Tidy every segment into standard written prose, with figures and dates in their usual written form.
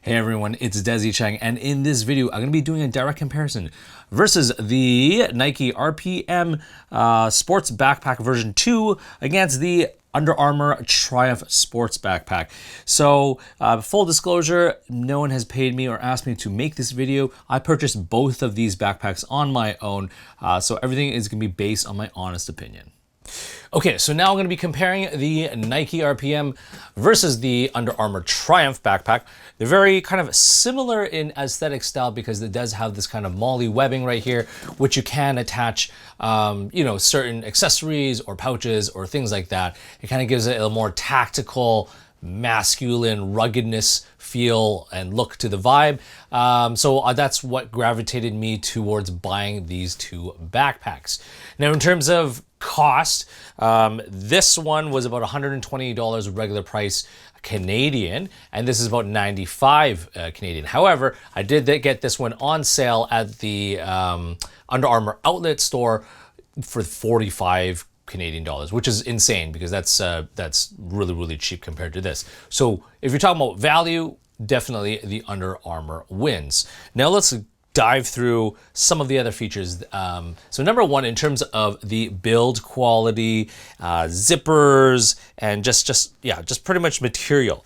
Hey everyone, it's Desi Chang, and in this video, I'm going to be doing a direct comparison versus the Nike RPM Sports Backpack version 2 against the Underarmour Triumph Sports Backpack. So, full disclosure, no one has paid me or asked me to make this video. I purchased both of these backpacks on my own, so everything is going to be based on my honest opinion. Okay, so now I'm going to be comparing the Nike RPM versus the Underarmour Triumph backpack. They're very kind of similar in aesthetic style because it does have this kind of MOLLE webbing right here, which you can attach, certain accessories or pouches or things like that. It kind of gives it a more tactical, masculine ruggedness feel and look to the vibe. So that's what gravitated me towards buying these two backpacks. Now, in terms of cost, this one was about $120 regular price Canadian, and this is about 95 Canadian. However, I did get this one on sale at the Under Armour outlet store for 45 Canadian dollars, which is insane because that's really cheap compared to this. So if you're talking about value, definitely the Under Armour wins. Now let's dive through some of the other features. So number one, in terms of the build quality, zippers, and just pretty much material.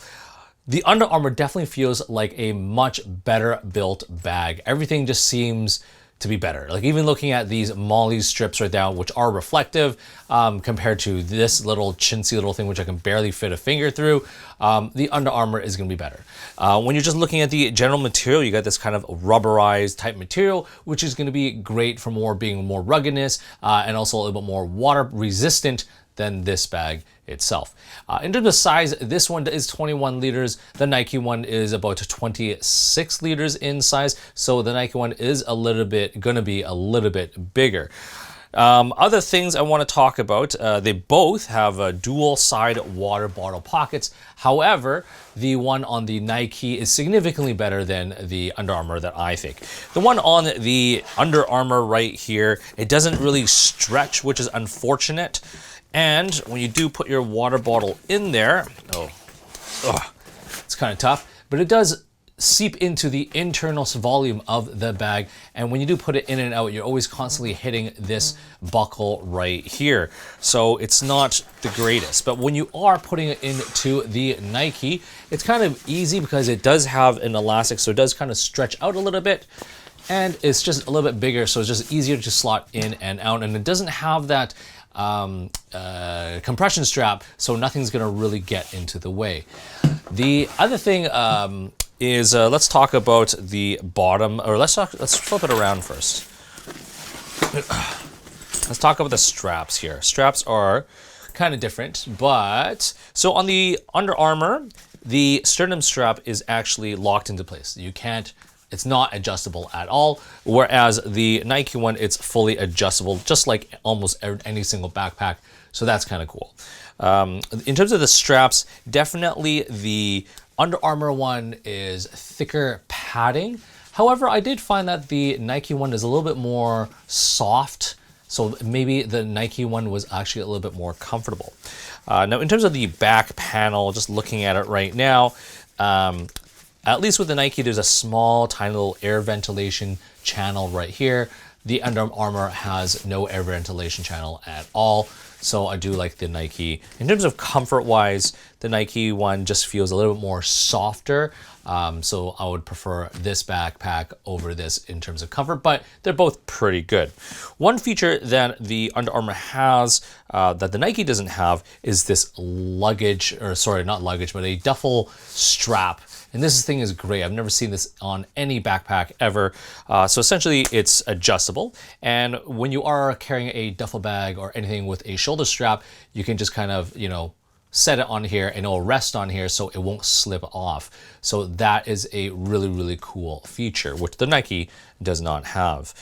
The Under Armour definitely feels like a much better built bag. Everything just seems to be better. Like even looking at these MOLLE strips right now, which are reflective compared to this little chintzy little thing, which I can barely fit a finger through, the Under Armour is going to be better. When you're just looking at the general material, you got this kind of rubberized type material, which is going to be great for being more ruggedness and also a little bit more water resistant than this bag itself. In terms of size, this one is 21 liters. The Nike one is about 26 liters in size. So the Nike one is gonna be a little bit bigger. Other things I want to talk about, they both have dual side water bottle pockets. However, the one on the Nike is significantly better than the Under Armour that I think. The one on the Under Armour right here, it doesn't really stretch, which is unfortunate. And when you do put your water bottle in there, it's kind of tough, but it does seep into the internal volume of the bag. And when you do put it in and out, you're always constantly hitting this buckle right here. So it's not the greatest, but when you are putting it into the Nike, it's kind of easy because it does have an elastic, so it does kind of stretch out a little bit. And it's just a little bit bigger, so it's just easier to slot in and out. And it doesn't have that compression strap, so nothing's gonna really get into the way. The other thing is let's talk about the bottom, or let's flip it around first. Let's talk about the straps here. Straps are kind of different, but so on the Under Armour, the sternum strap is actually locked into place. It's not adjustable at all, whereas the Nike one, it's fully adjustable, just like almost any single backpack, so that's kind of cool. In terms of the straps, definitely the Under Armour one is thicker padding. However, I did find that the Nike one is a little bit more soft, so maybe the Nike one was actually a little bit more comfortable. Now, in terms of the back panel, just looking at it right now, at least with the Nike, there's a small, tiny little air ventilation channel right here. The Under Armour has no air ventilation channel at all, so I do like the Nike. In terms of comfort-wise, the Nike one just feels a little bit more softer, so I would prefer this backpack over this in terms of comfort, but they're both pretty good. One feature that the Under Armour has that the Nike doesn't have is this luggage, or sorry, not luggage, but a duffel strap. And this thing is great. I've never seen this on any backpack ever. So essentially it's adjustable. And when you are carrying a duffel bag or anything with a shoulder strap, you can just kind of, set it on here and it'll rest on here so it won't slip off. So that is a really cool feature, which the Nike does not have.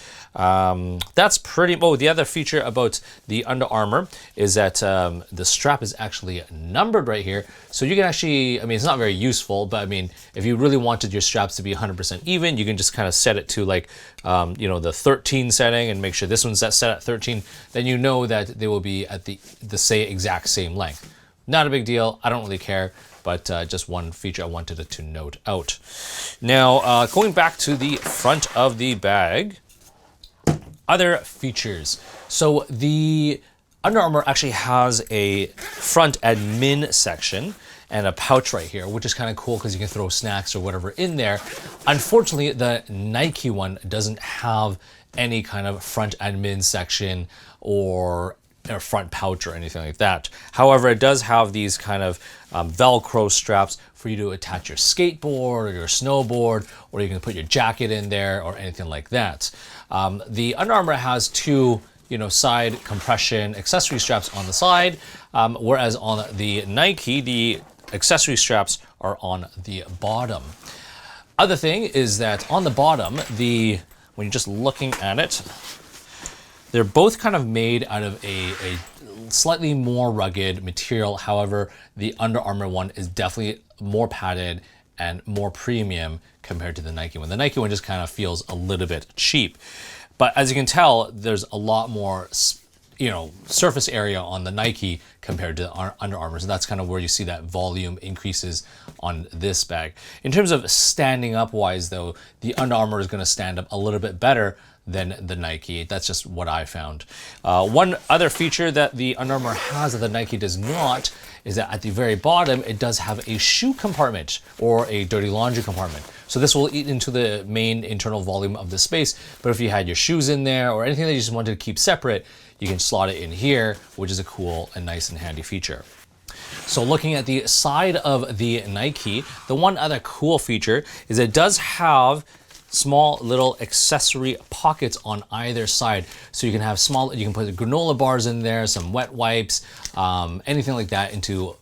That's pretty, the other feature about the Under Armour is that the strap is actually numbered right here. So you can actually, it's not very useful, but if you really wanted your straps to be 100% even, you can just kind of set it to like, the 13 setting and make sure this one's set at 13. Then you know that they will be at the exact same length. Not a big deal. I don't really care. but just one feature I wanted to note out. Now, going back to the front of the bag, other features. So the Under Armour actually has a front admin section and a pouch right here, which is kind of cool because you can throw snacks or whatever in there. Unfortunately, the Nike one doesn't have any kind of front admin section or front pouch or anything like that. However, it does have these kind of Velcro straps for you to attach your skateboard or your snowboard, or you can put your jacket in there or anything like that. The Under Armour has two side compression accessory straps on the side, whereas on the Nike, the accessory straps are on the bottom. Other thing is that on the bottom, when you're just looking at it, they're both kind of made out of a slightly more rugged material. However, the Under Armour one is definitely more padded and more premium compared to the Nike one. The Nike one just kind of feels a little bit cheap. But as you can tell, there's a lot more surface area on the Nike compared to Under Armour. So that's kind of where you see that volume increases on this bag. In terms of standing up wise though, the Under Armour is going to stand up a little bit better than the Nike. That's just what I found. One other feature that the Under Armour has that the Nike does not is that at the very bottom, it does have a shoe compartment or a dirty laundry compartment. So this will eat into the main internal volume of the space. But if you had your shoes in there or anything that you just wanted to keep separate, you can slot it in here, which is a cool and nice and handy feature. So looking at the side of the Nike, the one other cool feature is it does have small little accessory pockets on either side. So you can have you can put granola bars in there, some wet wipes, anything like that into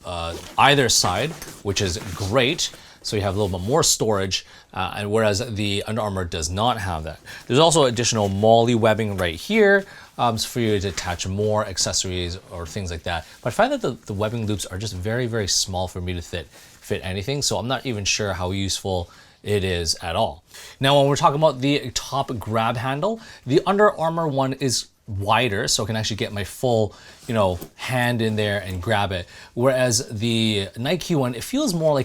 either side, which is great. So you have a little bit more storage, and whereas the Under Armour does not have that. There's also additional MOLLE webbing right here, so for you to attach more accessories or things like that. But I find that the webbing loops are just very, very small for me to fit anything. So I'm not even sure how useful it is at all. Now, when we're talking about the top grab handle, the Under Armour one is wider, so I can actually get my full, hand in there and grab it. Whereas the Nike one, it feels more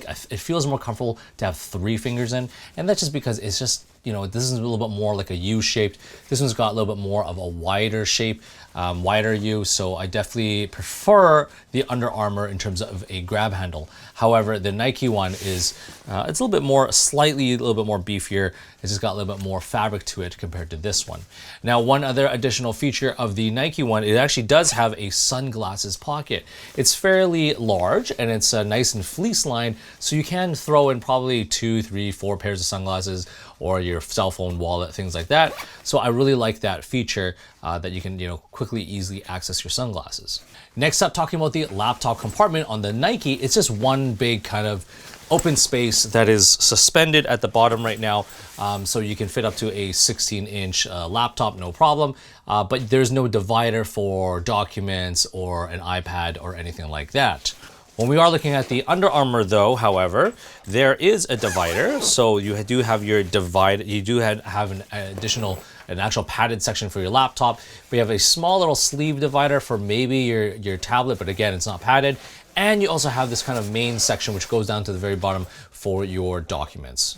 comfortable to have 3 fingers in, and that's just because it's just, this is a little bit more like a U-shaped. This one's got a little bit more of a wider shape, wider U, so I definitely prefer the Under Armour in terms of a grab handle. However, the Nike one is, it's a little bit more beefier. It's just got a little bit more fabric to it compared to this one. Now, one other additional feature of the Nike one, it actually does have a sunglasses pocket. It's fairly large and it's nice and fleece lined, so you can throw in probably 2, 3, 4 pairs of sunglasses or your cell phone, wallet, things like that. So I really like that feature that you can quickly, easily access your sunglasses. Next up, talking about the laptop compartment on the Nike, it's just one big kind of open space that is suspended at the bottom right now, so you can fit up to a 16-inch laptop, no problem, but there's no divider for documents or an iPad or anything like that. When we are looking at the Under Armour though, however, there is a divider, so you do have your you do have an actual padded section for your laptop. We have a small little sleeve divider for maybe your tablet, but again, it's not padded. And you also have this kind of main section which goes down to the very bottom for your documents.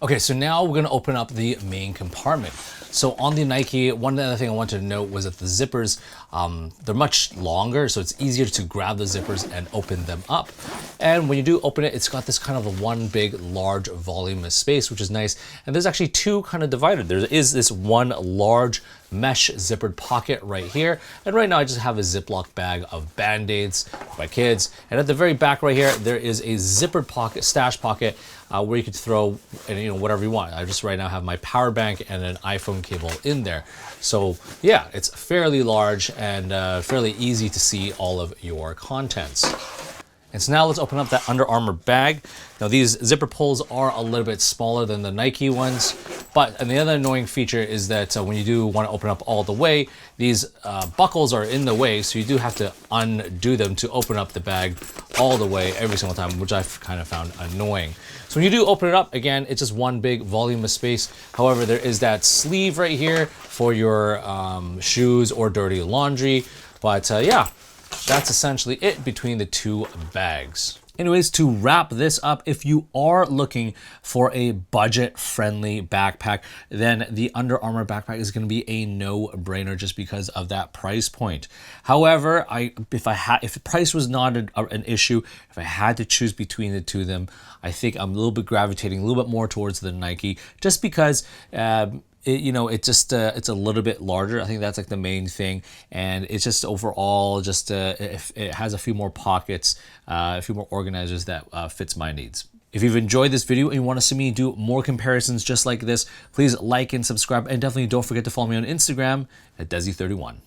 Okay, so now we're gonna open up the main compartment. So on the Nike, one other thing I wanted to note was that the zippers, they're much longer, so it's easier to grab the zippers and open them up. And when you do open it, it's got this kind of a one big, large volume of space, which is nice. And there's actually two kind of divided. There is this one large mesh zippered pocket right here. And right now I just have a Ziploc bag of Band-Aids for my kids. And at the very back right here, there is a zippered pocket, stash pocket, where you could throw whatever you want. I just right now have my power bank and an iPhone cable in there. So yeah, it's fairly large and fairly easy to see all of your contents. And so now let's open up that Under Armour bag. Now these zipper pulls are a little bit smaller than the Nike ones, and the other annoying feature is that when you do want to open up all the way, these buckles are in the way, so you do have to undo them to open up the bag all the way every single time, which I've kind of found annoying. So when you do open it up, again, it's just one big volume of space. However, there is that sleeve right here for your shoes or dirty laundry. But yeah, that's essentially it between the two bags. Anyways, to wrap this up, if you are looking for a budget-friendly backpack, then the Under Armour backpack is going to be a no-brainer just because of that price point. However, if the price was not an issue, if I had to choose between the two of them, I think I'm a little bit gravitating a little bit more towards the Nike, just because it's a little bit larger. I think that's like the main thing, and it's just overall just if it has a few more pockets, a few more organizers that fits my needs. If you've enjoyed this video and you want to see me do more comparisons just like this, please like and subscribe, and definitely don't forget to follow me on Instagram at Desi31.